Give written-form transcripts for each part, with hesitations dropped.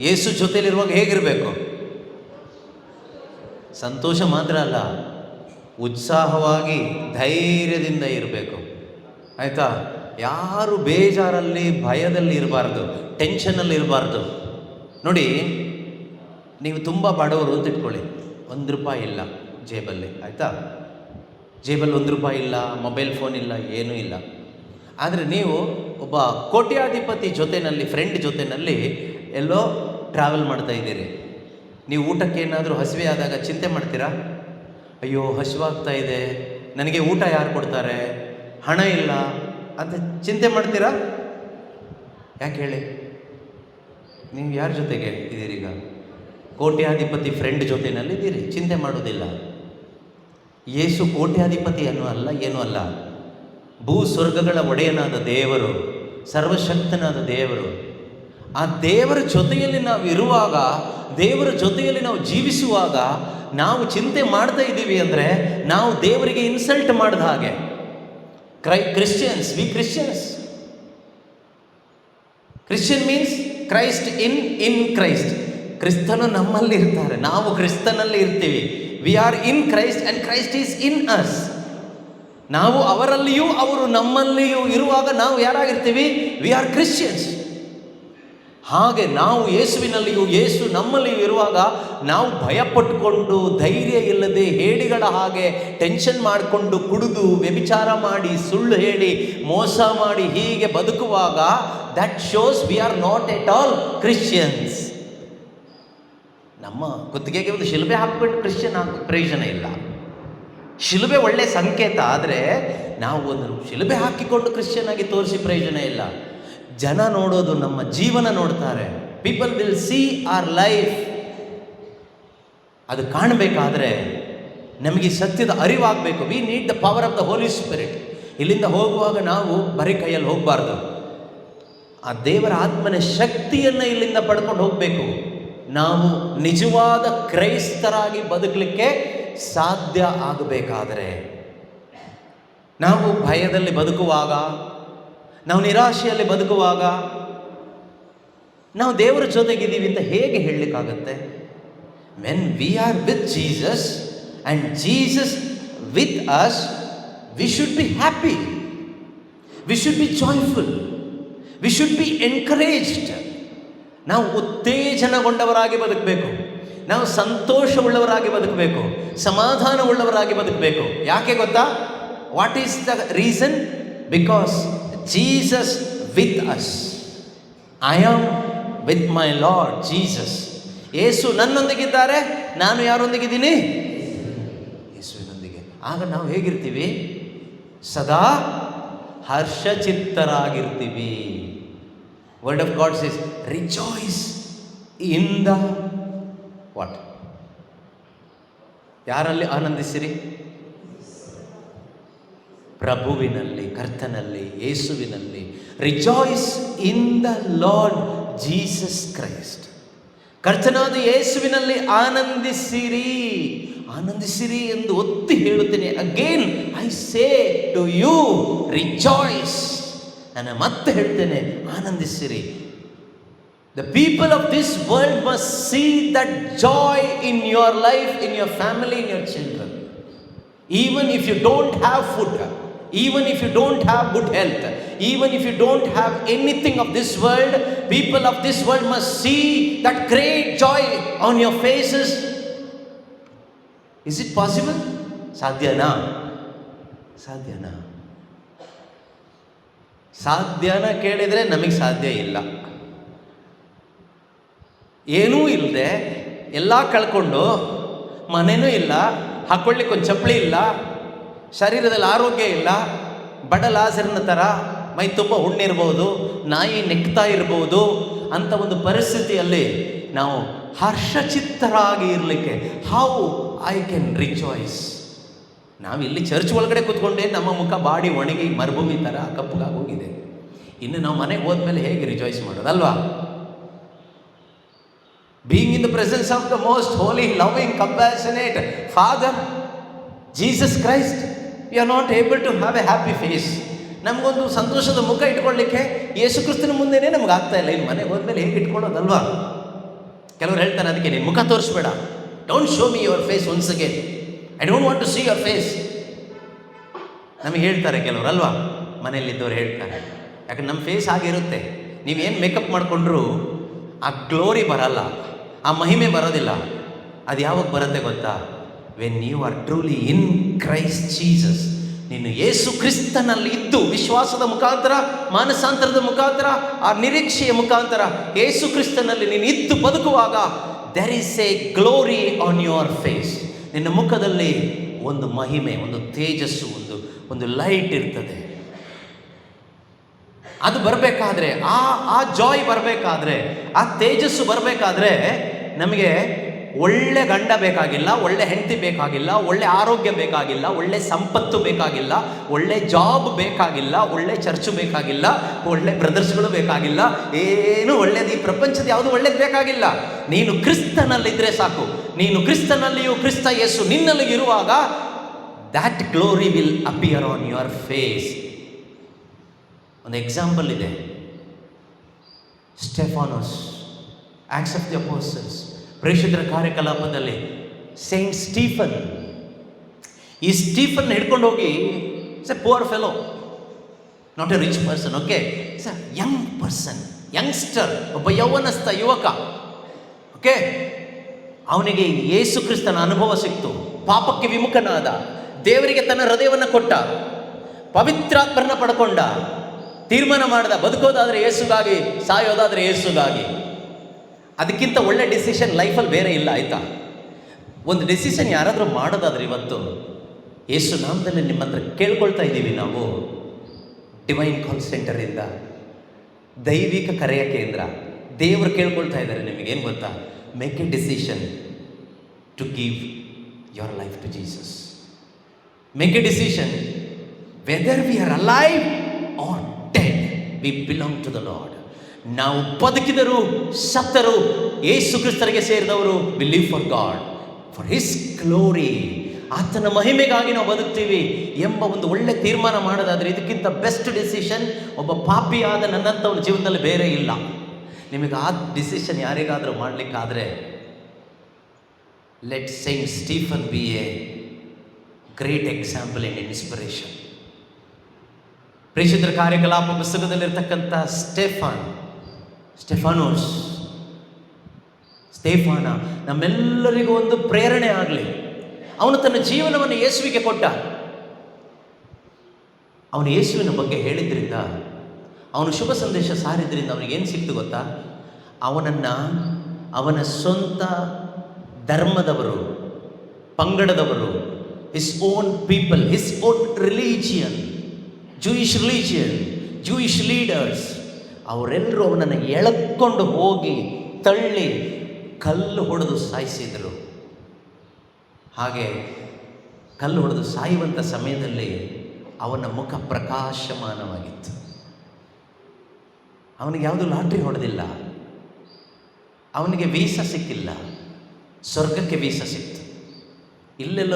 ಯೇಸು ಜೊತೆಯಲ್ಲಿರುವಾಗ ಹೇಗಿರಬೇಕು? ಸಂತೋಷ ಮಾತ್ರ ಅಲ್ಲ, ಉತ್ಸಾಹವಾಗಿ ಧೈರ್ಯದಿಂದ ಇರಬೇಕು. ಆಯಿತಾ? ಯಾರು ಬೇಜಾರಲ್ಲಿ ಭಯದಲ್ಲಿ ಇರಬಾರ್ದು, ಟೆನ್ಷನಲ್ಲಿ ಇರಬಾರ್ದು. ನೋಡಿ, ನೀವು ತುಂಬ ಬಡವರು ಅಂತ ಇಟ್ಕೊಳ್ಳಿ, ₹1 ಇಲ್ಲ ಜೇಬಲ್ಲಿ. ಆಯಿತಾ? ಜೇಬಲ್ಲಿ ₹1 ಇಲ್ಲ, ಮೊಬೈಲ್ ಫೋನ್ ಇಲ್ಲ, ಏನೂ ಇಲ್ಲ. ಆದರೆ ನೀವು ಒಬ್ಬ ಕೋಟ್ಯಾಧಿಪತಿ ಜೊತೆಯಲ್ಲಿ, ಫ್ರೆಂಡ್ ಜೊತೆಯಲ್ಲಿ ಎಲ್ಲೋ ಟ್ರಾವೆಲ್ ಮಾಡ್ತಾ ಇದ್ದೀರಿ. ನೀವು ಊಟಕ್ಕೆ ಏನಾದರೂ ಹಸಿವೆ ಆದಾಗ ಚಿಂತೆ ಮಾಡ್ತೀರಾ? ಅಯ್ಯೋ ಹಸಿವಾಗ್ತಾ ಇದೆ, ನನಗೆ ಊಟ ಯಾರು ಕೊಡ್ತಾರೆ, ಹಣ ಇಲ್ಲ ಅಂತ ಚಿಂತೆ ಮಾಡ್ತೀರಾ? ಯಾಕೆ ಹೇಳಿ? ನೀವು ಯಾರ ಜೊತೆಗೆ ಇದ್ದೀರೀಗ? ಕೋಟ್ಯಾಧಿಪತಿ ಫ್ರೆಂಡ್ ಜೊತೆಯಲ್ಲಿ ಇದ್ದೀರಿ, ಚಿಂತೆ ಮಾಡೋದಿಲ್ಲ. ಯೇಸು ಕೋಟ್ಯಾಧಿಪತಿ ಅನ್ನೋ ಅಲ್ಲ, ಏನೂ ಅಲ್ಲ. ಭೂ ಸ್ವರ್ಗಗಳ ಒಡೆಯನಾದ ದೇವರು, ಸರ್ವಶಕ್ತನಾದ ದೇವರು. ಆ ದೇವರ ಜೊತೆಯಲ್ಲಿ ನಾವು ಇರುವಾಗ, ದೇವರ ಜೊತೆಯಲ್ಲಿ ನಾವು ಜೀವಿಸುವಾಗ ನಾವು ಚಿಂತೆ ಮಾಡ್ತಾ ಇದ್ದೀವಿ ಅಂದರೆ ನಾವು ದೇವರಿಗೆ ಇನ್ಸಲ್ಟ್ ಮಾಡಿದ ಹಾಗೆ. ಕ್ರಿಶ್ಚಿಯನ್ಸ್ ಕ್ರಿಶ್ಚಿಯನ್ ಮೀನ್ಸ್ ಕ್ರೈಸ್ಟ್ ಇನ್ ಕ್ರೈಸ್ಟ್. ಕ್ರಿಸ್ತನು ನಮ್ಮಲ್ಲಿ ಇರ್ತಾರೆ, ನಾವು ಕ್ರಿಸ್ತನಲ್ಲಿ ಇರ್ತೀವಿ. We are in Christ and Christ is in us. ನಾವು ಅವರಲ್ಲಿಯೂ ಅವರು ನಮ್ಮಲ್ಲಿಯೂ ಇರುವಾಗ ನಾವು ಯಾರಾಗಿರ್ತೀವಿ? We are Christians. ಹಾಗೆ ನಾವು ಯೇಸುವಿನಲ್ಲಿಯೂ ಯೇಸು ನಮ್ಮಲ್ಲಿಯೂ ಇರುವಾಗ ನಾವು ಭಯಪಟ್ಟುಕೊಂಡು, ಧೈರ್ಯ ಇಲ್ಲದೆ, ಹೇಡಿಗಳ ಹಾಗೆ ಟೆನ್ಷನ್ ಮಾಡಿಕೊಂಡು, ಕುಡಿದು, ವ್ಯಭಿಚಾರ ಮಾಡಿ, ಸುಳ್ಳು ಹೇಳಿ, ಮೋಸ ಮಾಡಿ ಹೀಗೆ ಬದುಕುವಾಗ that shows we are not at all Christians. ನಮ್ಮ ಕುತ್ತಿಗೆಗೆ ಒಂದು ಶಿಲುಬೆ ಹಾಕ್ಬಿಟ್ಟು ಕ್ರಿಶ್ಚಿಯನ್ ಹಾಕೋ ಪ್ರಯೋಜನ ಇಲ್ಲ. ಶಿಲುಬೆ ಒಳ್ಳೆ ಸಂಕೇತ, ಆದರೆ ನಾವು ಒಂದು ಶಿಲುಬೆ ಹಾಕಿಕೊಂಡು ಕ್ರಿಶ್ಚಿಯನ್ ಆಗಿ ತೋರಿಸಿ ಪ್ರಯೋಜನ ಇಲ್ಲ. ಜನ ನೋಡೋದು ನಮ್ಮ ಜೀವನ ನೋಡ್ತಾರೆ. People will see our life. ಅದು ಕಾಣಬೇಕಾದ್ರೆ ನಮಗೆ ಸತ್ಯದ ಅರಿವಾಗಬೇಕು. We need the power of the Holy Spirit. ಇಲ್ಲಿಂದ ಹೋಗುವಾಗ ನಾವು ಬರೀ ಕೈಯಲ್ಲಿ ಹೋಗಬಾರ್ದು. ಆ ದೇವರ ಆತ್ಮನ ಶಕ್ತಿಯನ್ನು ಇಲ್ಲಿಂದ ಪಡ್ಕೊಂಡು ಹೋಗಬೇಕು. ನಾವು ನಿಜವಾದ ಕ್ರೈಸ್ತರಾಗಿ ಬದುಕಲಿಕ್ಕೆ ಸಾಧ್ಯ ಆಗಬೇಕಾದರೆ, ನಾವು ಭಯದಲ್ಲಿ ಬದುಕುವಾಗ, ನಾವು ನಿರಾಶೆಯಲ್ಲಿ ಬದುಕುವಾಗ ನಾವು ದೇವರ ಜೊತೆಗಿದ್ದೀವಿ ಅಂತ ಹೇಗೆ ಹೇಳಲಿಕ್ಕಾಗತ್ತೆ? When we are with Jesus and Jesus with us, we should be happy, we should be joyful, we should be encouraged. ನಾವು ಉತ್ತೇಜನಗೊಂಡವರಾಗಿ ಬದುಕಬೇಕು, ನಾವು ಸಂತೋಷವುಳ್ಳವರಾಗಿ ಬದುಕಬೇಕು, ಸಮಾಧಾನವುಳ್ಳವರಾಗಿ ಬದುಕಬೇಕು. ಯಾಕೆ ಗೊತ್ತಾ? What is the reason? Because Jesus with us. I am with my Lord Jesus. ಯೇಸು ನನ್ನೊಂದಿಗಿದ್ದಾರೆ, ನಾನು ಯಾರೊಂದಿಗಿದ್ದೀನಿ? ಯೇಸುವಿನೊಂದಿಗೆ. ಆಗ ನಾವು ಹೇಗಿರ್ತೀವಿ? ಸದಾ ಹರ್ಷಚಿತ್ತರಾಗಿರ್ತೀವಿ. Word of God says rejoice in the what? ಯಾರಲ್ಲಿ ಆನಂದಿಸಿರಿ? ಪ್ರಭುವಿನಲ್ಲಿ, ಕರ್ತನಲ್ಲಿ, ಯೇಸುವಿನಲ್ಲಿ. Rejoice in the Lord Jesus Christ. ಕರ್ತನಾದ ಯೇಸುವಿನಲ್ಲಿ ಆನಂದಿಸಿರಿ, ಆನಂದಿಸಿರಿ ಎಂದು ಒತ್ತಿ ಹೇಳುತ್ತೇನೆ. Again I say to you rejoice. ನಾನು ಮತ್ತೆ ಹೇಳ್ತೇನೆ, ಆನಂದಿಸಿರಿ. The people of this world must see that joy in your life, in your family, in your children. Even if you don't have food, even if you don't have good health, even if you don't have anything of this world, people of this world must see that great joy on your faces. Is it possible? ಸಾಧ್ಯನಾ? ಸಾಧ್ಯನಾ? ಸಾಧ್ಯನ ಕೇಳಿದರೆ ನಮಗೆ ಸಾಧ್ಯ ಇಲ್ಲ. ಏನೂ ಇಲ್ಲದೆ, ಎಲ್ಲ ಕಳ್ಕೊಂಡು, ಮನೆಯೂ ಇಲ್ಲ, ಹಾಕೊಳ್ಳಿಕ್ಕೆ ಒಂದು ಚಪ್ಪಲಿ ಇಲ್ಲ, ಶರೀರದಲ್ಲಿ ಆರೋಗ್ಯ ಇಲ್ಲ, ಬಡ ಲಾಜರನ ಥರ ಮೈ ತುಂಬ ಹುಣ್ಣಿರ್ಬೋದು, ನಾಯಿ ನೆಕ್ತಾ ಇರ್ಬೋದು, ಅಂಥ ಒಂದು ಪರಿಸ್ಥಿತಿಯಲ್ಲಿ ನಾವು ಹರ್ಷಚಿತ್ತರಾಗಿ ಇರಲಿಕ್ಕೆ ಹೌ ಐ ಕ್ಯಾನ್ ರಿಜಾಯ್ಸ್? ನಾವಿಲ್ಲಿ ಚರ್ಚ್ ಒಳಗಡೆ ಕೂತ್ಕೊಂಡೆ ನಮ್ಮ ಮುಖ ಬಾಡಿ ಒಣಗಿ ಮರುಭೂಮಿ ಥರ ಕಪ್ಪಗಾಗಿ ಹೋಗಿದೆ. ಇನ್ನು ನಾವು ಮನೆಗೆ ಹೋದ್ಮೇಲೆ ಹೇಗೆ rejoice ಮಾಡೋದಲ್ವಾ? Being in the presence of the most holy, loving, compassionate Father, Jesus Christ, we are not able to have a happy face. ನಮಗೊಂದು ಸಂತೋಷದ ಮುಖ ಇಟ್ಕೊಳ್ಳಿಕ್ಕೆ ಯೇಸು ಕ್ರಿಸ್ತನ ಮುಂದೆನೇ ನಮ್ಗೆ ಆಗ್ತಾ ಇಲ್ಲ. ಇನ್ನು ಮನೆಗೆ ಹೋದ್ಮೇಲೆ ಹೇಗೆ ಇಟ್ಕೊಳ್ಳೋದಲ್ವಾ? ಕೆಲವರು ಹೇಳ್ತಾರೆ ಅದಕ್ಕೆ ನೀನು ಮುಖ ತೋರಿಸ್ಬೇಡ, don't show me your face once again, I don't want to see your face. ನಮಗೆ ಹೇಳ್ತಾರೆ ಕೆಲವರು ಅಲ್ವಾ, ಮನೆಯಲ್ಲಿದ್ದವ್ರು ಹೇಳ್ತಾರೆ. ಯಾಕಂದ್ರೆ ನಮ್ಮ ಫೇಸ್ ಆಗಿರುತ್ತೆ, ನೀವೇನು ಮೇಕಪ್ ಮಾಡಿಕೊಂಡ್ರೂ ಆ ಗ್ಲೋರಿ ಬರಲ್ಲ, ಆ ಮಹಿಮೆ ಬರೋದಿಲ್ಲ. ಅದು ಯಾವಾಗ ಬರುತ್ತೆ ಗೊತ್ತಾ? When you are truly in Christ Jesus. ನೀನು ಯೇಸು ಕ್ರಿಸ್ತನಲ್ಲಿ ಇದ್ದು ವಿಶ್ವಾಸದ ಮುಖಾಂತರ, ಮಾನಸಾಂತರದ ಮುಖಾಂತರ, ಆ ನಿರೀಕ್ಷೆಯ ಮುಖಾಂತರ ಯೇಸು ಕ್ರಿಸ್ತನಲ್ಲಿ ನೀನು ಇದ್ದು ಬದುಕುವಾಗ there is a glory on your face. ನಿನ್ನ ಮುಖದಲ್ಲಿ ಒಂದು ಮಹಿಮೆ, ಒಂದು ತೇಜಸ್ಸು, ಒಂದು ಲೈಟ್ ಇರ್ತದೆ. ಅದು ಬರಬೇಕಾದ್ರೆ, ಆ ಜಾಯ್ ಬರಬೇಕಾದ್ರೆ, ಆ ತೇಜಸ್ಸು ಬರಬೇಕಾದ್ರೆ ನಮಗೆ ಒಳ್ಳೆ ಗಂಡ ಬೇಕಾಗಿಲ್ಲ, ಒಳ್ಳೆ ಹೆಂಡತಿ ಬೇಕಾಗಿಲ್ಲ, ಒಳ್ಳೆ ಆರೋಗ್ಯ ಬೇಕಾಗಿಲ್ಲ, ಒಳ್ಳೆ ಸಂಪತ್ತು ಬೇಕಾಗಿಲ್ಲ, ಒಳ್ಳೆ ಜಾಬ್ ಬೇಕಾಗಿಲ್ಲ, ಒಳ್ಳೆ ಚರ್ಚು ಬೇಕಾಗಿಲ್ಲ, ಒಳ್ಳೆ ಬ್ರದರ್ಸ್ಗಳು ಬೇಕಾಗಿಲ್ಲ, ಏನು ಒಳ್ಳೇದು ಈ ಪ್ರಪಂಚದ ಯಾವುದು ಒಳ್ಳೇದು ಬೇಕಾಗಿಲ್ಲ. ನೀನು ಕ್ರಿಸ್ತನಲ್ಲಿದ್ದರೆ ಸಾಕು. ನೀನು ಕ್ರಿಸ್ತನಲ್ಲಿಯೂ ಕ್ರಿಸ್ತ ಯೇಸು ನಿನ್ನಲ್ಲಿ ಇರುವಾಗ that glory will appear on your face. ಒಂದು ಎಕ್ಸಾಂಪಲ್ ಇದೆ, Stephanos, Acts of the Apostles, ಪ್ರೇಷಿತರ ಕಾರ್ಯಕಲಾಪದಲ್ಲಿ ಸೈಂಟ್ ಸ್ಟೀಫನ್. ಈ ಸ್ಟೀಫನ್ ಹಿಡ್ಕೊಂಡು ಹೋಗಿ, it's a poor fellow, not a rich person, okay, it's a young person, youngster, ಒಬ್ಬ ಯೌವನಸ್ಥ ಯುವಕ, ಓಕೆ. ಅವನಿಗೆ ಯೇಸು ಕ್ರಿಸ್ತನ ಅನುಭವ ಸಿಕ್ತು, ಪಾಪಕ್ಕೆ ವಿಮುಖನಾದ, ದೇವರಿಗೆ ತನ್ನ ಹೃದಯವನ್ನು ಕೊಟ್ಟ, ಪವಿತ್ರಾತ್ಮರನ್ನ ಪಡ್ಕೊಂಡ, ತೀರ್ಮಾನ ಮಾಡಿದ, ಬದುಕೋದಾದರೆ ಯೇಸುಗಾಗಿ, ಸಾಯೋದಾದರೆ ಯೇಸುಗಾಗಿ. ಅದಕ್ಕಿಂತ ಒಳ್ಳೆ ಡಿಸಿಷನ್ ಲೈಫಲ್ಲಿ ಬೇರೆ ಇಲ್ಲ, ಆಯಿತಾ? ಒಂದು ಡಿಸಿಷನ್ ಯಾರಾದರೂ ಮಾಡೋದಾದ್ರೆ ಇವತ್ತು ಯೇಸು ನಾಮದಲ್ಲಿ ನಿಮ್ಮ ಹತ್ರ ಕೇಳ್ಕೊಳ್ತಾ ಇದ್ದೀವಿ ನಾವು, ಡಿವೈನ್ ಕಾಲ್ ಸೆಂಟರಿಂದ, ದೈವಿಕ ಕರೆಯ ಕೇಂದ್ರ, ದೇವರು ಕೇಳ್ಕೊಳ್ತಾ ಇದ್ದಾರೆ ನಿಮಗೇನು ಗೊತ್ತಾ? Make a decision to give your life to Jesus. Make a decision, whether we are alive or dead, we belong to the Lord. ನಾವು ಬದುಕಿದರು ಸತ್ತರು ಯೇಸು ಕ್ರಿಸ್ತರಿಗೆ ಸೇರಿದವರು. We live for God, for his glory. ಆತನ ಮಹಿಮೆಗಾಗಿ ನಾವು ಬದುಕ್ತೀವಿ ಎಂಬ ಒಂದು ಒಳ್ಳೆ ತೀರ್ಮಾನ ಮಾಡೋದಾದರೆ ಇದಕ್ಕಿಂತ ಬೆಸ್ಟ್ ಡಿಸಿಷನ್ ಒಬ್ಬ ಪಾಪಿಯಾದ ನನ್ನಂಥವ್ರ ಜೀವನದಲ್ಲಿ ಬೇರೆ ಇಲ್ಲ. ನಿಮಗೆ ಆ ಡಿಸಿಷನ್ ಯಾರಿಗಾದರೂ ಮಾಡಲಿಕ್ಕಾದರೆ let saint Stephen be a great example in inspiration. ಪ್ರೇಷಿತರ ಕಾರ್ಯಕಲಾಪ ಪುಸ್ತಕದಲ್ಲಿರ್ತಕ್ಕಂಥ ಸ್ಟೆಫಾನೋಸ್, ಸ್ಟೇಫಾನ ನಮ್ಮೆಲ್ಲರಿಗೂ ಒಂದು ಪ್ರೇರಣೆ ಆಗಲಿ. ಅವನು ತನ್ನ ಜೀವನವನ್ನು ಯೇಸುವಿಗೆ ಕೊಟ್ಟ. ಅವನು ಯೇಸುವಿನ ಬಗ್ಗೆ ಹೇಳಿದ್ರಿಂದ, ಅವನು ಶುಭ ಸಂದೇಶ ಸಾರಿದ್ರಿಂದ ಅವನಿಗೇನು ಸಿಕ್ತು ಗೊತ್ತಾ? ಅವನ ಸ್ವಂತ ಧರ್ಮದವರು, ಪಂಗಡದವರು, his own people, his own religion, Jewish religion, Jewish leaders, ಅವರೆಲ್ಲರೂ ಅವನನ್ನು ಎಳಕೊಂಡು ಹೋಗಿ ತಳ್ಳಿ ಕಲ್ಲು ಹೊಡೆದು ಸಾಯಿಸಿದರು. ಹಾಗೆ ಕಲ್ಲು ಹೊಡೆದು ಸಾಯುವಂಥ ಸಮಯದಲ್ಲಿ ಅವನ ಮುಖ ಪ್ರಕಾಶಮಾನವಾಗಿತ್ತು. ಅವನಿಗೆ ಯಾವುದು ಲಾಟ್ರಿ ಹೊಡೆದಿಲ್ಲ, ಅವನಿಗೆ ವೀಸಾ ಸಿಕ್ಕಿಲ್ಲ, ಸ್ವರ್ಗಕ್ಕೆ ವೀಸಾ ಸಿಕ್ತು. ಇಲ್ಲೆಲ್ಲ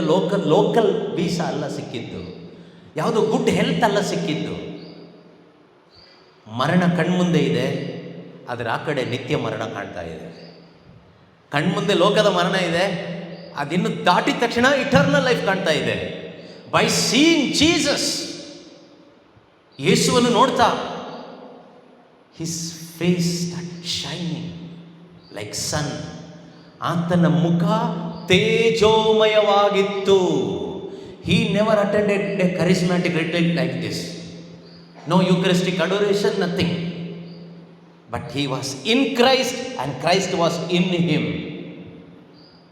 ಲೋಕಲ್ ವೀಸಾ ಅಲ್ಲ ಸಿಕ್ಕಿದ್ದು, ಯಾವುದು ಗುಡ್ ಹೆಲ್ತ್ ಅಲ್ಲ ಸಿಕ್ಕಿದ್ದು. ಮರಣ ಕಣ್ಮುಂದೆ ಇದೆ, ಅದರ ಆ ಕಡೆ ನಿತ್ಯ ಮರಣ ಕಾಣ್ತಾ ಇದೆ. ಕಣ್ಮುಂದೆ ಲೋಕದ ಮರಣ ಇದೆ, ಅದಿನ್ನು ದಾಟಿದ ತಕ್ಷಣ ಇಟರ್ನಲ್ ಲೈಫ್ ಕಾಣ್ತಾ ಇದೆ. ಬೈ ಸೀಯಿಂಗ್ ಜೀಸಸ್, ಯೇಸುವನ್ನು ನೋಡ್ತಾ, ಹಿಸ್ ಫೇಸ್ ಶೈನಿಂಗ್ ಲೈಕ್ ಸನ್. ಆತನ ಮುಖ ತೇಜೋಮಯವಾಗಿತ್ತು. He never attended a charismatic retreat like this. No Eucharistic adoration, nothing. But he was in Christ and Christ was in him.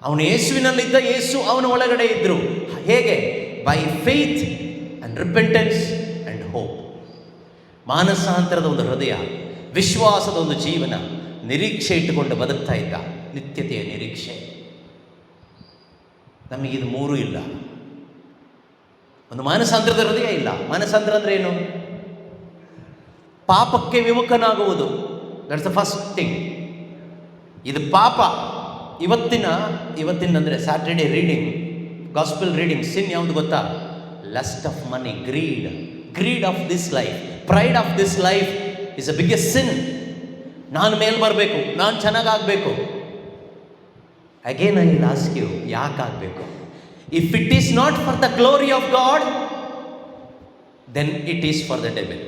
ಅವನು ಯೇಸುವಿನಲ್ಲಿದ್ದ, ಯೇಸು ಅವನ ಒಳಗಡೆ ಇದ್ದರು. ಹೇಗೆ? By faith and repentance and hope. ಮಾನಸಾಂತರದ ಒಂದು ಹೃದಯ, ವಿಶ್ವಾಸದ ಒಂದು ಜೀವನ, ನಿರೀಕ್ಷೆ ಇಟ್ಟುಕೊಂಡು ಬದುಕ್ತಾ ಇದ್ದ, ನಿತ್ಯತೆಯ ನಿರೀಕ್ಷೆ. ನಮಗಿದು ಮೂರೂ ಇಲ್ಲ. ಒಂದು ಮಾನಸಾಂತರದ ಹೃದಯ ಇಲ್ಲ. ಮಾನಸಾಂತರ ಅಂದರೆ ಏನು? ಪಾಪಕ್ಕೆ ವಿಮುಖನಾಗುವುದು. That's the first thing. ಇದು ಪಾಪ. ಇವತ್ತಿನ ಅಂದರೆ Saturday reading, gospel reading, sin ಯಾವುದು ಗೊತ್ತಾ? Lust of money, greed of this life, pride of this life is a biggest sin. ನಾನು ಮೇಲ್ ಬರಬೇಕು, ನಾನು ಚೆನ್ನಾಗಾಗಬೇಕು, again I will ask you, ಯಾಕಾಗಬೇಕು? If it is not for the glory of God, then it is for the devil.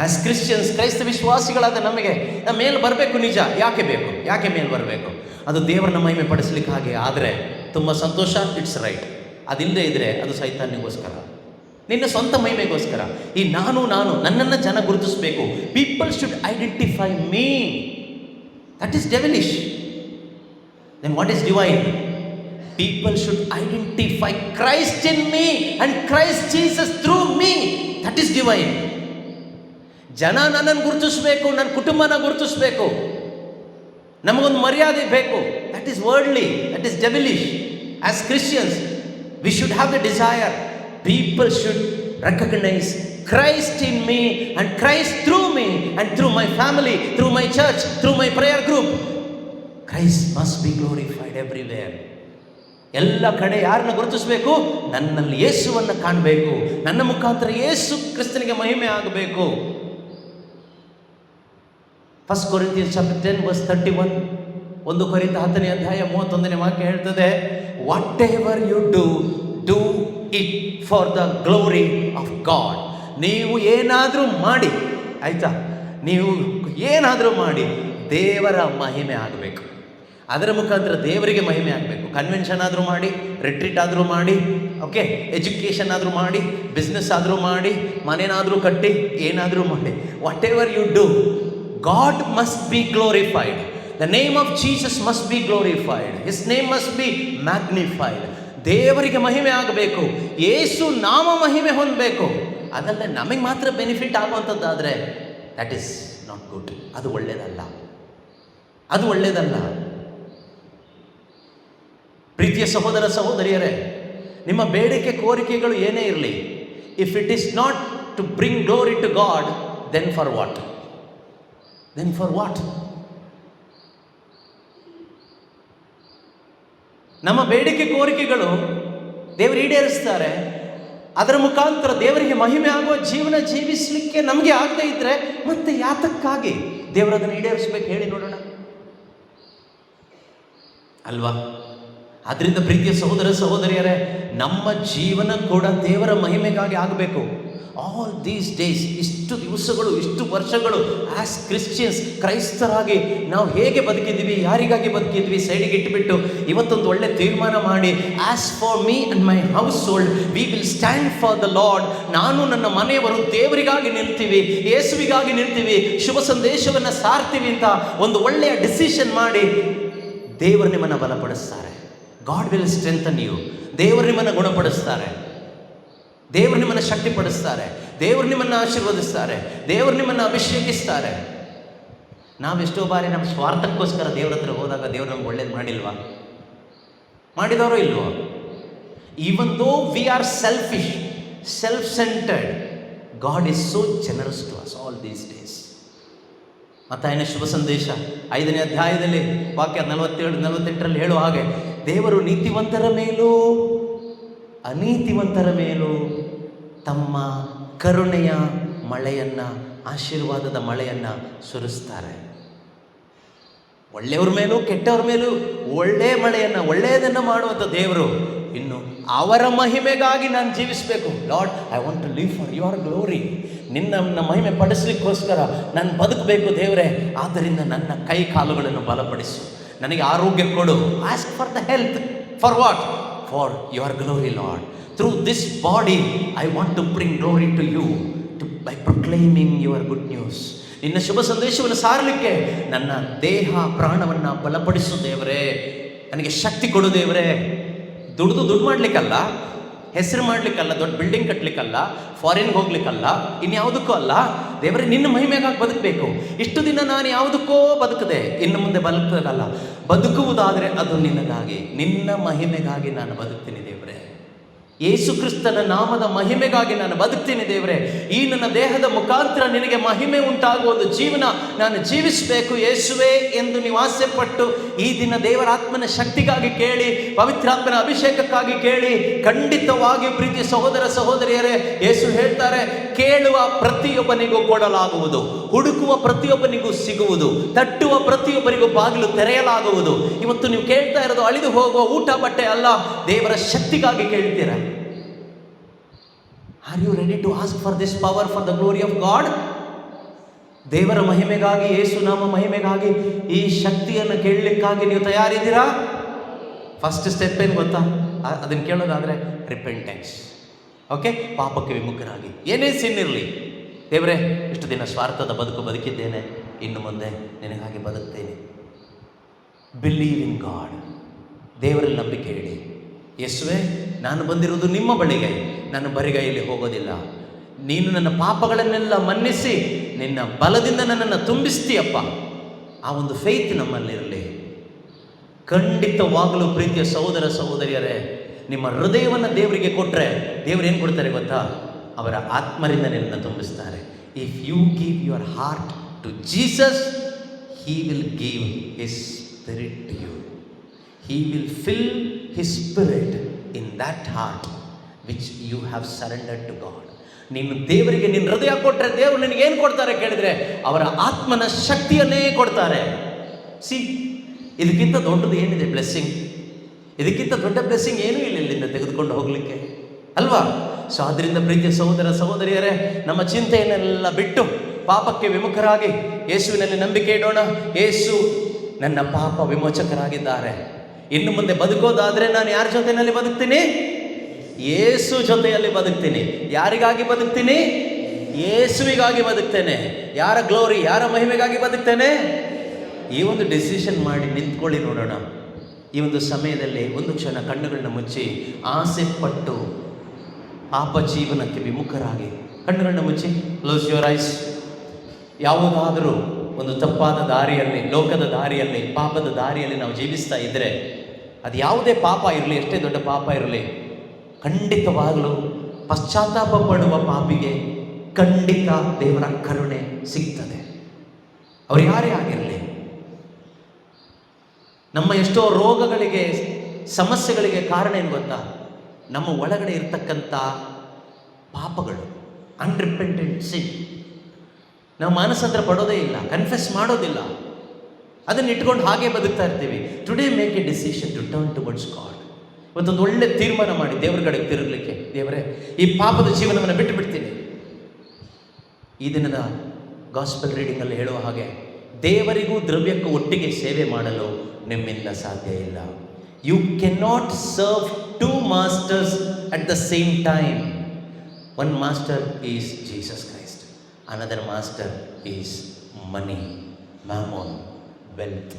As Christians, ಕ್ರೈಸ್ತ ವಿಶ್ವಾಸಿಗಳಾದ ನಮಗೆ ನಮ್ಮ ಮೇಲೆ ಬರಬೇಕು, ನಿಜ. ಯಾಕೆ ಬೇಕು? ಯಾಕೆ ಮೇಲೆ ಬರಬೇಕು? ಅದು ದೇವರನ್ನ ಮಹಿಮೆ ಪಡಿಸ್ಲಿಕ್ಕೆ. ಹಾಗೆ ಆದರೆ ತುಂಬ ಸಂತೋಷ, ಇಟ್ಸ್ ರೈಟ್. ಅದಿಲ್ಲದೆ ಇದ್ದರೆ ಅದು ಸೈತಾನ್ನಿಗೋಸ್ಕರ, ನಿನ್ನ ಸ್ವಂತ ಮಹಿಮೆಗೋಸ್ಕರ. ಈ ನಾನು ನನ್ನನ್ನು ಜನ ಗುರುತಿಸಬೇಕು. People should identify me. That is devilish. Then what is divine? People should identify Christ in me and Christ Jesus through me. That is divine. ಜನ ನನ್ನನ್ನು ಗುರುತಿಸಬೇಕು, ನನ್ನ ಕುಟುಂಬನ ಗುರುತಿಸಬೇಕು, ನಮಗೊಂದು ಮರ್ಯಾದೆ ಬೇಕು. That is worldly, that is devilish. As Christians we should have the desire. People should recognise Christ in me and Christ through me and through my family, through my church, through my prayer group. Christ must be glorified everywhere. ಎಲ್ಲ ಕಡೆ ಯಾರನ್ನ ಗುರುತಿಸಬೇಕು? ನನ್ನಲ್ಲಿ ಯೇಸುವನ್ನು ಕಾಣಬೇಕು, ನನ್ನ ಮುಖಾಂತರ ಯೇಸು ಕ್ರಿಸ್ತನಿಗೆ ಮಹಿಮೆ ಆಗಬೇಕು. 1 Corinthians chapter 10 verse 31. 1 ಕೊರಿಂಥ 10ನೇ ಅಧ್ಯಾಯ 31ನೇ ವಾಕ್ಯ ಹೇಳ್ತದೆ, whatever you do it for the glory of God. ನೀವು ಏನಾದರೂ ಮಾಡಿ, ಆಯ್ತಾ, ನೀವು ಏನಾದರೂ ಮಾಡಿ ದೇವರ ಮಹಿಮೆ ಆಗಬೇಕು. ಅದರ ಮುಖಾಂತರ ದೇವರಿಗೆ ಮಹಿಮೆ ಆಗಬೇಕು. ಕನ್ವೆನ್ಷನ್ ಆದರೂ ಮಾಡಿ, ರಿಟ್ರೀಟ್ ಆದರೂ ಮಾಡಿ, ಓಕೆ, ಎಜುಕೇಷನ್ ಆದರೂ ಮಾಡಿ, ಬಿಸ್ನೆಸ್ ಆದರೂ ಮಾಡಿ, ಮನೇನಾದರೂ ಕಟ್ಟಿ, ಏನಾದರೂ ಮಾಡಿ, whatever you do, God must be glorified. The name of Jesus must be glorified. His name must be magnified. ದೇವರಿಗೆ ಮಹಿಮೆ ಆಗಬೇಕು, ಯೇಸು ನಾಮ ಮಹಿಮೆ ಹೊಂದಬೇಕು. ಅದಲ್ಲದೆ ನಮಗೆ ಮಾತ್ರ ಬೆನಿಫಿಟ್ ಆಗುವಂಥದ್ದಾದರೆ ದಟ್ ಈಸ್ ನಾಟ್ ಗುಡ್. ಅದು ಒಳ್ಳೆಯದಲ್ಲ, ಅದು ಒಳ್ಳೆಯದಲ್ಲ. ಪ್ರೀತಿಯ ಸಹೋದರ ಸಹೋದರಿಯರೇ, ನಿಮ್ಮ ಬೇಡಿಕೆ ಕೋರಿಕೆಗಳು ಏನೇ ಇರಲಿ, if it is not to bring glory to God, then for what? Then for what? ನಮ್ಮ ಬೇಡಿಕೆ ಕೋರಿಕೆಗಳು ದೇವರು ಈಡೇರಿಸ್ತಾರೆ. ಅದರ ಮುಖಾಂತರ ದೇವರಿಗೆ ಮಹಿಮೆ ಆಗುವ ಜೀವನ ಜೀವಿಸಲಿಕ್ಕೆ ನಮಗೆ ಆಗದೇ ಇದ್ದರೆ ಮತ್ತೆ ಯಾತಕ್ಕಾಗಿ ದೇವರು ಅದನ್ನು ಈಡೇರಿಸ್ಬೇಕು ಹೇಳಿ ನೋಡೋಣ, ಅಲ್ವಾ? ಆದ್ದರಿಂದ ಪ್ರೀತಿಯ ಸಹೋದರ ಸಹೋದರಿಯರೇ, ನಮ್ಮ ಜೀವನ ಕೂಡ ದೇವರ ಮಹಿಮೆಗಾಗಿ ಆಗಬೇಕು. ಆಲ್ ದೀಸ್ ಡೇಸ್, ಇಷ್ಟು ದಿವಸಗಳು, ಇಷ್ಟು ವರ್ಷಗಳು ಆಸ್ ಕ್ರಿಶ್ಚಿಯನ್ಸ್, ಕ್ರೈಸ್ತರಾಗಿ ನಾವು ಹೇಗೆ ಬದುಕಿದ್ವಿ, ಯಾರಿಗಾಗಿ ಬದುಕಿದ್ವಿ ಸೈಡಿಗೆ ಇಟ್ಟುಬಿಟ್ಟು ಇವತ್ತೊಂದು ಒಳ್ಳೆ ತೀರ್ಮಾನ ಮಾಡಿ, as for me and my house hold we will stand for the lord. ನಾನು ನನ್ನ ಮನೆಯವರು ದೇವರಿಗಾಗಿ ನಿಲ್ತೀವಿ, ಯೇಸುವಿಗಾಗಿ ನಿಲ್ತೀವಿ, ಶುಭ ಸಂದೇಶವನ್ನು ಸಾರ್ತೀವಿ ಅಂತ ಒಂದು ಒಳ್ಳೆಯ ಡಿಸಿಷನ್ ಮಾಡಿ ದೇವರು ನಿಮ್ಮನ್ನು ಬಲಪಡಿಸ್ತಾರೆ. God will strengthen you. ದೇವರು ನಿಮ್ಮನ್ನು ಗುಣಪಡಿಸ್ತಾರೆ, ದೇವರು ನಿಮ್ಮನ್ನು ಶಕ್ತಿಪಡಿಸ್ತಾರೆ, ದೇವರು ನಿಮ್ಮನ್ನು ಆಶೀರ್ವದಿಸ್ತಾರೆ, ದೇವರು ನಿಮ್ಮನ್ನು ಅಭಿಷೇಕಿಸ್ತಾರೆ. ನಾವೆಷ್ಟೋ ಬಾರಿ ನಮ್ಮ ಸ್ವಾರ್ಥಕ್ಕೋಸ್ಕರ ದೇವ್ರ ಹತ್ರ ಹೋದಾಗ ದೇವರು ನಮ್ಗೆ ಒಳ್ಳೇದು ಮಾಡಿಲ್ವಾ? ಮಾಡಿದವರು ಇಲ್ವೋ? Even though we are selfish, self centred, God is so generous to us all these days. ಮತ್ತಾಯನ ಶುಭ ಸಂದೇಶ 5ನೇ ಅಧ್ಯಾಯದಲ್ಲಿ ವಾಕ್ಯ 47-48ರಲ್ಲಿ ಹೇಳುವ ಹಾಗೆ, ದೇವರು ನೀತಿವಂತರ ಮೇಲೂ ಅನೀತಿವಂತರ ಮೇಲೂ ತಮ್ಮ ಕರುಣೆಯ ಮಳೆಯನ್ನು, ಆಶೀರ್ವಾದದ ಮಳೆಯನ್ನು ಸುರಿಸ್ತಾರೆ. ಒಳ್ಳೆಯವ್ರ ಮೇಲೂ ಕೆಟ್ಟವ್ರ ಮೇಲೂ ಒಳ್ಳೆಯ ಮಳೆಯನ್ನು, ಒಳ್ಳೆಯದನ್ನು ಮಾಡುವಂಥ ದೇವರು. ಇನ್ನು ಅವರ ಮಹಿಮೆಗಾಗಿ ನಾನು ಜೀವಿಸಬೇಕು. Lord, I want to live for your glory. ನಿನ್ನ ಮಹಿಮೆ ಪಡಿಸ್ಲಿಕ್ಕೋಸ್ಕರ ನಾನು ಬದುಕಬೇಕು ದೇವರೇ. ಆದ್ದರಿಂದ ನನ್ನ ಕೈ ಕಾಲುಗಳನ್ನು ಬಲಪಡಿಸು, ನನಗೆ ಆರೋಗ್ಯ ಕೊಡು. Ask for the health. For what? For your glory Lord. Through this body I want to bring glory to you by proclaiming your good news. ನಿನ್ನ ಶುಭ ಸಂದೇಶವನ್ನು ಸಾರಲಿಕ್ಕೆ ನನ್ನ ದೇಹ ಪ್ರಾಣವನ್ನು ಬಲಪಡಿಸು ದೇವರೇ. ನನಗೆ ಶಕ್ತಿ ಕೊಡು ದೇವರೇ. ದುಡ್ಡು ಮಾಡಲಿಕ್ಕಲ್ಲ, ಹೆಸರು ಮಾಡಲಿಕ್ಕಲ್ಲ, ದೊಡ್ಡ ಬಿಲ್ಡಿಂಗ್ ಕಟ್ಟಲಿಕ್ಕಲ್ಲ, ಫಾರಿನ್ಗೆ ಹೋಗ್ಲಿಕ್ಕಲ್ಲ, ಇನ್ಯಾವುದಕ್ಕೂ ಅಲ್ಲ ದೇವರೇ. ನಿನ್ನ ಮಹಿಮೆಗಾಗಿ ಬದುಕಬೇಕು. ಇಷ್ಟು ದಿನ ನಾನು ಯಾವುದಕ್ಕೋ ಬದುಕದೆ, ಇನ್ನು ಮುಂದೆ ಬದುಕಲ್ಲ. ಬದುಕುವುದಾದರೆ ಅದು ನಿನ್ನಗಾಗಿ, ನಿನ್ನ ಮಹಿಮೆಗಾಗಿ ನಾನು ಬದುಕ್ತೀನಿ ದೇವರೇ. ಯೇಸು ಕ್ರಿಸ್ತನ ನಾಮದ ಮಹಿಮೆಗಾಗಿ ನಾನು ಬದುಕ್ತೀನಿ ದೇವರೇ. ಈ ನನ್ನ ದೇಹದ ಮುಖಾಂತರ ನಿನಗೆ ಮಹಿಮೆ ಉಂಟಾಗುವ ಒಂದು ಜೀವನ ನಾನು ಜೀವಿಸಬೇಕು ಯೇಸುವೆ ಎಂದು ನೀವು ಆಸೆ ಪಟ್ಟು ಈ ದಿನ ದೇವರ ಆತ್ಮನ ಶಕ್ತಿಗಾಗಿ ಕೇಳಿ, ಪವಿತ್ರಾತ್ಮನ ಅಭಿಷೇಕಕ್ಕಾಗಿ ಕೇಳಿ, ಖಂಡಿತವಾಗಿ ಪ್ರೀತಿಯ ಸಹೋದರ ಸಹೋದರಿಯರೇ, ಯೇಸು ಹೇಳ್ತಾರೆ, ಕೇಳುವ ಪ್ರತಿಯೊಬ್ಬನಿಗೂ ಕೊಡಲಾಗುವುದು, ಹುಡುಕುವ ಪ್ರತಿಯೊಬ್ಬನಿಗೂ ಸಿಗುವುದು, ತಟ್ಟುವ ಪ್ರತಿಯೊಬ್ಬರಿಗೂ ಬಾಗಿಲು ತೆರೆಯಲಾಗುವುದು. ಇವತ್ತು ನೀವು ಕೇಳ್ತಾ ಇರೋದು ಅಳಿದು ಹೋಗುವ ಊಟ ಬಟ್ಟೆ ಅಲ್ಲ, ದೇವರ ಶಕ್ತಿಗಾಗಿ ಕೇಳ್ತೀರಾ. Are you ready to ask for this power for the glory of God? ದೇವರ ಮಹಿಮೆಗಾಗಿ, ಯೇಸು ನಾಮ ಮಹಿಮೆಗಾಗಿ ಈ ಶಕ್ತಿಯನ್ನು ಕೇಳಲಿಕ್ಕಾಗಿ ನೀವು ತಯಾರಿದ್ದೀರಾ? ಫಸ್ಟ್ ಸ್ಟೆಪ್ ಏನು ಗೊತ್ತಾ? ಅದನ್ನು ಕೇಳೋದಾದರೆ ರಿಪೆಂಟೆನ್ಸ್. ಓಕೆ, ಪಾಪಕ್ಕೆ ವಿಮುಖರಾಗಿ, ಏನೇ ಸಿನ್ ಇರಲಿ, ದೇವರೇ ಇಷ್ಟು ದಿನ ಸ್ವಾರ್ಥದ ಬದುಕು ಬದುಕಿದ್ದೇನೆ, ಇನ್ನು ಮುಂದೆ ನಿನಗಾಗಿ ಬದುಕ್ತೇನೆ. Believe in god. ದೇವರಲ್ಲಿ ನಂಬಿಕೆ ಇಡಿ. ಯೇಸುವೆ, ನಾನು ಬಂದಿರುವುದು ನಿಮ್ಮ ಬಳಿಗೆ, ನಾನು ಬರಿಗೈಯಲ್ಲಿ ಹೋಗೋದಿಲ್ಲ. ನೀನು ನನ್ನ ಪಾಪಗಳನ್ನೆಲ್ಲ ಮನ್ನಿಸಿ ನಿನ್ನ ಬಲದಿಂದ ನನ್ನನ್ನು ತುಂಬಿಸ್ತೀಯಪ್ಪ. ಆ ಒಂದು ಫೇತ್ ನಮ್ಮಲ್ಲಿರಲಿ. ಖಂಡಿತವಾಗಲೂ ಪ್ರೀತಿಯ ಸಹೋದರ ಸಹೋದರಿಯರೇ, ನಿಮ್ಮ ಹೃದಯವನ್ನು ದೇವರಿಗೆ ಕೊಟ್ಟರೆ ದೇವರು ಏನು ಕೊಡ್ತಾರೆ ಗೊತ್ತಾ? ಅವರ ಆತ್ಮರಿಂದ ನಿನ್ನನ್ನು ತುಂಬಿಸ್ತಾರೆ. If you give your heart to Jesus, he will give his spirit to you. He will fill His Spirit in that heart which you have surrendered to God. ನೀನು ದೇವರಿಗೆ ನಿನ್ನ ಹೃದಯ ಕೊಟ್ಟರೆ ದೇವರು ನಿನಗೇನು ಕೊಡ್ತಾರೆ ಕೇಳಿದರೆ, ಅವರ ಆತ್ಮನ ಶಕ್ತಿಯನ್ನೇ ಕೊಡ್ತಾರೆ. ಸಿ, ಇದಕ್ಕಿಂತ ದೊಡ್ಡದು ಏನಿದೆ ಬ್ಲೆಸ್ಸಿಂಗ್? ಇದಕ್ಕಿಂತ ದೊಡ್ಡ ಬ್ಲೆಸ್ಸಿಂಗ್ ಏನೂ ಇಲ್ಲ ಇಲ್ಲಿಂದ ತೆಗೆದುಕೊಂಡು ಹೋಗಲಿಕ್ಕೆ, ಅಲ್ವಾ? ಸೊ ಆದ್ದರಿಂದ ಪ್ರೀತಿಯ ಸಹೋದರ ಸಹೋದರಿಯರೇ, ನಮ್ಮ ಚಿಂತೆಯನ್ನೆಲ್ಲ ಬಿಟ್ಟು ಪಾಪಕ್ಕೆ ವಿಮುಖರಾಗಿ ಯೇಸುವಿನಲ್ಲಿ ನಂಬಿಕೆ ಇಡೋಣ. ಯೇಸು ನನ್ನ ಪಾಪ ವಿಮೋಚಕರಾಗಿದ್ದಾರೆ. ಇನ್ನು ಮುಂದೆ ಬದುಕೋದಾದರೆ ನಾನು ಯಾರ ಜೊತೆಯಲ್ಲಿ ಬದುಕ್ತೀನಿ? ಯೇಸು ಜೊತೆಯಲ್ಲಿ ಬದುಕ್ತೀನಿ. ಯಾರಿಗಾಗಿ ಬದುಕ್ತೀನಿ? ಯೇಸುವಿಗಾಗಿ ಬದುಕ್ತೇನೆ. ಯಾರ ಗ್ಲೋರಿ, ಯಾರ ಮಹಿಮೆಗಾಗಿ ಬದುಕ್ತೇನೆ? ಈ ಒಂದು ಡಿಸಿಷನ್ ಮಾಡಿ ನಿಂತ್ಕೊಳ್ಳಿ ನೋಡೋಣ. ಈ ಒಂದು ಸಮಯದಲ್ಲಿ ಒಂದು ಕ್ಷಣ ಕಣ್ಣುಗಳನ್ನ ಮುಚ್ಚಿ ಆಸೆ ಪಟ್ಟು ಪಾಪ ಜೀವನಕ್ಕೆ ವಿಮುಖರಾಗಿ ಕಣ್ಣುಗಳನ್ನ ಮುಚ್ಚಿ, ಕ್ಲೋಸ್ ಯುವರ್ ಐಸ್. ಯಾವುದಾದರೂ ಒಂದು ತಪ್ಪಾದ ದಾರಿಯಲ್ಲಿ, ಲೋಕದ ದಾರಿಯಲ್ಲಿ, ಪಾಪದ ದಾರಿಯಲ್ಲಿ ನಾವು ಜೀವಿಸ್ತಾ ಇದ್ದರೆ, ಅದು ಯಾವುದೇ ಪಾಪ ಇರಲಿ, ಎಷ್ಟೇ ದೊಡ್ಡ ಪಾಪ ಇರಲಿ, ಖಂಡಿತವಾಗಲೂ ಪಶ್ಚಾತ್ತಾಪ ಪಡುವ ಪಾಪಿಗೆ ಖಂಡಿತ ದೇವರ ಕರುಣೆ ಸಿಗ್ತದೆ. ಅವ್ರು ಯಾರೇ ಆಗಿರಲಿ. ನಮ್ಮ ಎಷ್ಟೋ ರೋಗಗಳಿಗೆ, ಸಮಸ್ಯೆಗಳಿಗೆ ಕಾರಣ ಏನು ಗೊತ್ತಾ? ನಮ್ಮ ಒಳಗಡೆ ಇರ್ತಕ್ಕಂಥ ಪಾಪಗಳು, ಅನ್ರಿಪೆಂಟೆಡ್ ಸಿನ್. ನಾವು ಮಾನಸಾಂತರ ಪಡೋದೇ ಇಲ್ಲ, ಕನ್ಫೆಸ್ ಮಾಡೋದಿಲ್ಲ, ಅದನ್ನು ಇಟ್ಕೊಂಡು ಹಾಗೆ ಬದುಕ್ತಾ ಇರ್ತೀವಿ. Today make a decision to turn towards God. ಇವತ್ತೊಂದು ಒಳ್ಳೆ ತೀರ್ಮಾನ ಮಾಡಿ ದೇವರ ಕಡೆಗೆ ತಿರುಗಲಿಕ್ಕೆ. ದೇವರೇ, ಈ ಪಾಪದ ಜೀವನವನ್ನು ಬಿಟ್ಟು ಬಿಡ್ತೀನಿ. ಈ ದಿನದ ಗಾಸ್ಪೆಲ್ ರೀಡಿಂಗಲ್ಲಿ ಹೇಳುವ ಹಾಗೆ, ದೇವರಿಗೂ ದ್ರವ್ಯಕ್ಕೂ ಒಟ್ಟಿಗೆ ಸೇವೆ ಮಾಡಲು ನಿಮ್ಮಿಂದ ಸಾಧ್ಯ ಇಲ್ಲ. You cannot serve two masters at the same time. One master is Jesus Christ, another master is money, mammon, wealth.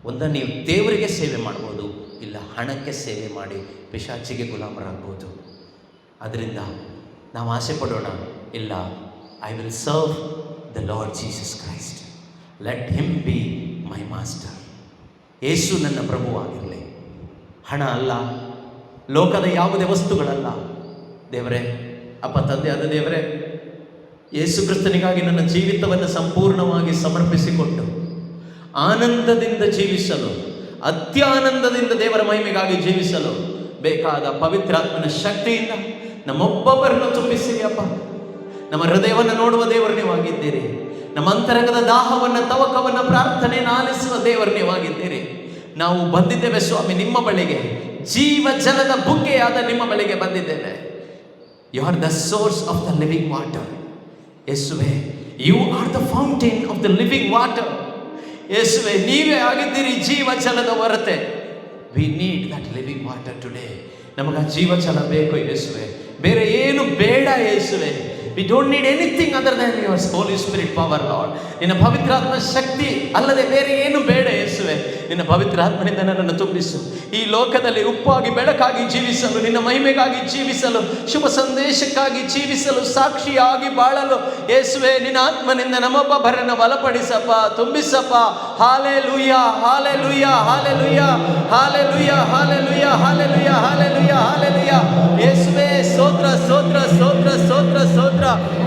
ಒಂದು ನೀವು ದೇವರಿಗೆ ಸೇವೆ ಮಾಡ್ಬೋದು, ಇಲ್ಲ ಹಣಕ್ಕೆ ಸೇವೆ ಮಾಡಿ ಪಿಶಾಚಿಗೆ ಗುಲಾಮರಾಗ್ಬೋದು. ಅದರಿಂದ ನಾವು ಆಸೆ ಪಡೋಣ, ಇಲ್ಲ, I will serve the Lord Jesus Christ, let him be my master. Yesu ನನ್ನ ಪ್ರಭುವಾಗಿರಲಿ. ಹಣ ಅಲ್ಲ, ಲೋಕದ ಯಾವುದೇ ವಸ್ತುಗಳಲ್ಲ. ದೇವರೇ, ಅಪ್ಪ ತಂದೆ ಆದ ದೇವರೇ, ಯೇಸು ಕ್ರಿಸ್ತನಿಗಾಗಿ ನನ್ನ ಜೀವಿತವನ್ನು ಸಂಪೂರ್ಣವಾಗಿ ಸಮರ್ಪಿಸಿಕೊಟ್ಟು ಆನಂದದಿಂದ ಜೀವಿಸಲು, ಅತ್ಯಾನಂದದಿಂದ ದೇವರ ಮಹಿಮೆಗಾಗಿ ಜೀವಿಸಲು ಬೇಕಾದ ಪವಿತ್ರಾತ್ಮನ ಶಕ್ತಿಯಿಂದ ನಮ್ಮೊಬ್ಬೊಬ್ಬರನ್ನು ತುಂಬಿಸಿರಿ ಅಪ್ಪ. ನಮ್ಮ ಹೃದಯವನ್ನು ನೋಡುವ ದೇವರು ನೀವಾಗಿದ್ದೀರಿ. ನಮ್ಮ ಅಂತರಂಗದ ದಾಹವನ್ನು, ತವಕವನ್ನು, ಪ್ರಾರ್ಥನೆಯನ್ನು ಆಲಿಸುವ ದೇವರು ನೀವಾಗಿದ್ದೀರಿ. ನಾವು ಬಂದಿದ್ದೇವೆ ಸ್ವಾಮಿ ನಿಮ್ಮ ಬಳಿಗೆ, ಜೀವ ಜಲದ ಬುಗ್ಗೆಯಾದ ನಿಮ್ಮ ಬಳಿಗೆ ಬಂದಿದ್ದೇವೆ. You are the source of the living water. ಯೇಸುವೆ, you are the fountain of the living water. ಯೇಸುವೆ, ನೀವೇ ಆಗಿದ್ದೀರಿ ಜೀವ ಜಲದ ಹೊರತೆ. We need that living water today. ನಮಗೆ ಜೀವ ಜಲ ಬೇಕು ಯೇಸುವೆ, ಬೇರೆ ಏನು ಬೇಡ ಯೇಸುವೆ. We don't need anything other than your holy spirit power Lord. ನಿನ್ನ ಪವಿತ್ರಾತ್ಮ ಶಕ್ತಿ ಅಲ್ಲದೆ ಬೇರೆ ಏನು ಬೇಡ ಯೇಸುವೆ. ನಿನ್ನ ಪವಿತ್ರಾತ್ಮನಿಂದ ನನ್ನನ್ನು ತುಂಬಿಸು. ಈ ಲೋಕದಲ್ಲಿ ಉಪ್ಪಾಗಿ ಬೆಳಕಾಗಿ ಜೀವಿಸಲು, ನಿನ್ನ ಮಹಿಮೆಗಾಗಿ ಜೀವಿಸಲು, ಶುಭ ಸಂದೇಶಕ್ಕಾಗಿ ಜೀವಿಸಲು, ಸಾಕ್ಷಿಯಾಗಿ ಬಾಳಲು ಯೇಸುವೆ ನಿನ್ನ ಆತ್ಮನಿಂದ ನಮ್ಮೊಬ್ಬೊಬ್ಬರನ್ನು ಬಲಪಡಿಸಪ್ಪ, ತುಂಬಿಸಪ್ಪ. Hallelujah, hallelujah, hallelujah, hallelujah, hallelujah, hallelujah, hallelujah, hallelujah. ಯೇಸುವೆ ಸ್ತೋತ್ರ, ಸ್ತೋತ್ರ, ಸ್ತೋತ್ರ, ಸ್ತೋತ್ರ, ಸ್ತೋತ್ರ.